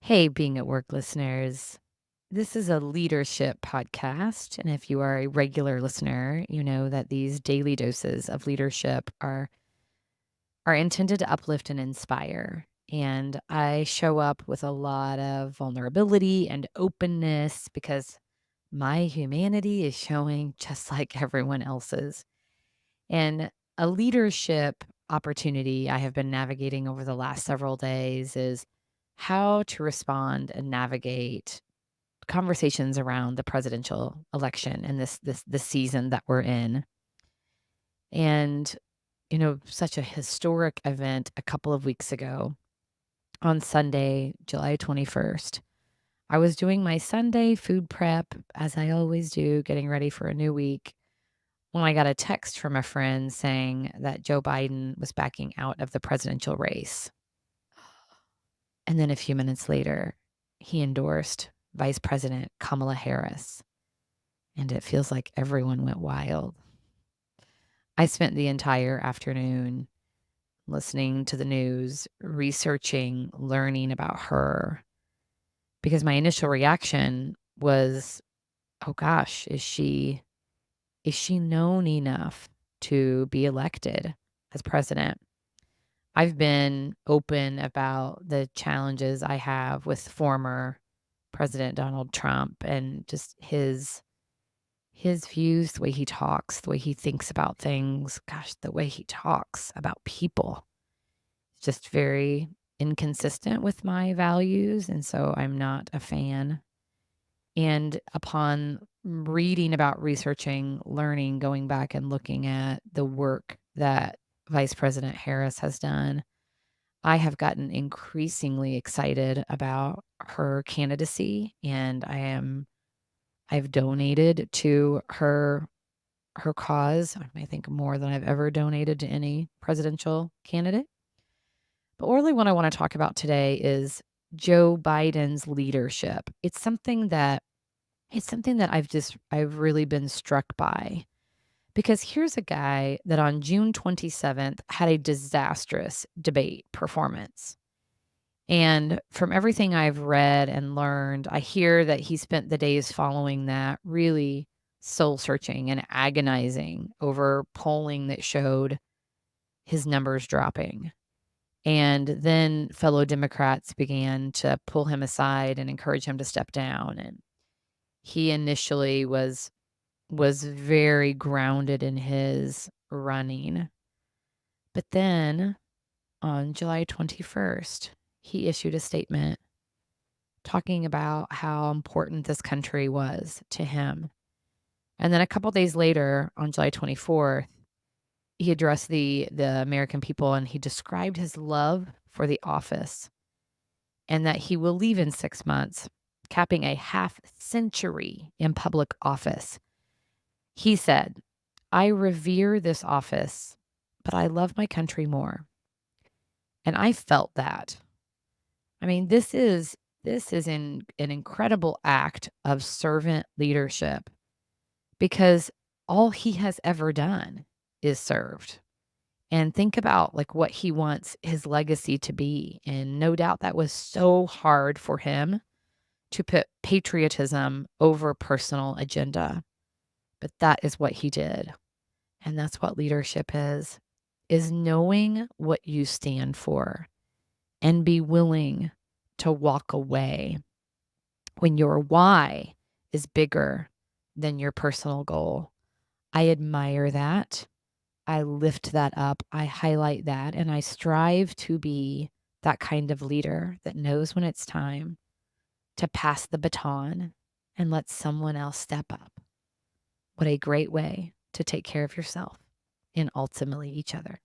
Hey, being at work listeners. This is a leadership podcast. And if you are a regular listener, you know that these daily doses of leadership are intended to uplift and inspire. And I show up with a lot of vulnerability and openness because my humanity is showing just like everyone else's. And a leadership opportunity I have been navigating over the last several days is how to respond and navigate conversations around the presidential election and this season that we're in. And such a historic event a couple of weeks ago on Sunday, July 21st. I was doing my Sunday food prep as I always do, getting ready for a new week, when I got a text from a friend saying that Joe Biden was backing out of the presidential race. And then a few minutes later, he endorsed Vice President Kamala Harris. And it feels like everyone went wild. I spent the entire afternoon listening to the news, researching, learning about her, because my initial reaction was, oh gosh, is she known enough to be elected as president? I've been open about the challenges I have with former President Donald Trump and just his views, the way he talks, the way he thinks about things. Gosh, the way he talks about people is just very inconsistent with my values, and so I'm not a fan. And upon reading about, researching, learning, going back and looking at the work that Vice President Harris has done, I have gotten increasingly excited about her candidacy, and I've donated to her cause. I think more than I've ever donated to any presidential candidate. But really what I want to talk about today is Joe Biden's leadership. It's something that I've really been struck by, because here's a guy that on June 27th had a disastrous debate performance. And from everything I've read and learned, I hear that he spent the days following that really soul searching and agonizing over polling that showed his numbers dropping. And then fellow Democrats began to pull him aside and encourage him to step down. And he initially was very grounded in his running. But then on July 21st, he issued a statement talking about how important this country was to him. And then a couple days later, on July 24th, he addressed the American people, and he described his love for the office and that he will leave in 6 months, capping a half century in public office. He said, "I revere this office, but I love my country more." And I felt that. I mean, this is an incredible act of servant leadership, because all he has ever done is served. And think about like what he wants his legacy to be. And no doubt that was so hard for him to put patriotism over personal agenda. But that is what he did. And that's what leadership is knowing what you stand for and be willing to walk away when your why is bigger than your personal goal. I admire that. I lift that up. I highlight that. And I strive to be that kind of leader that knows when it's time to pass the baton and let someone else step up. What a great way to take care of yourself and ultimately each other.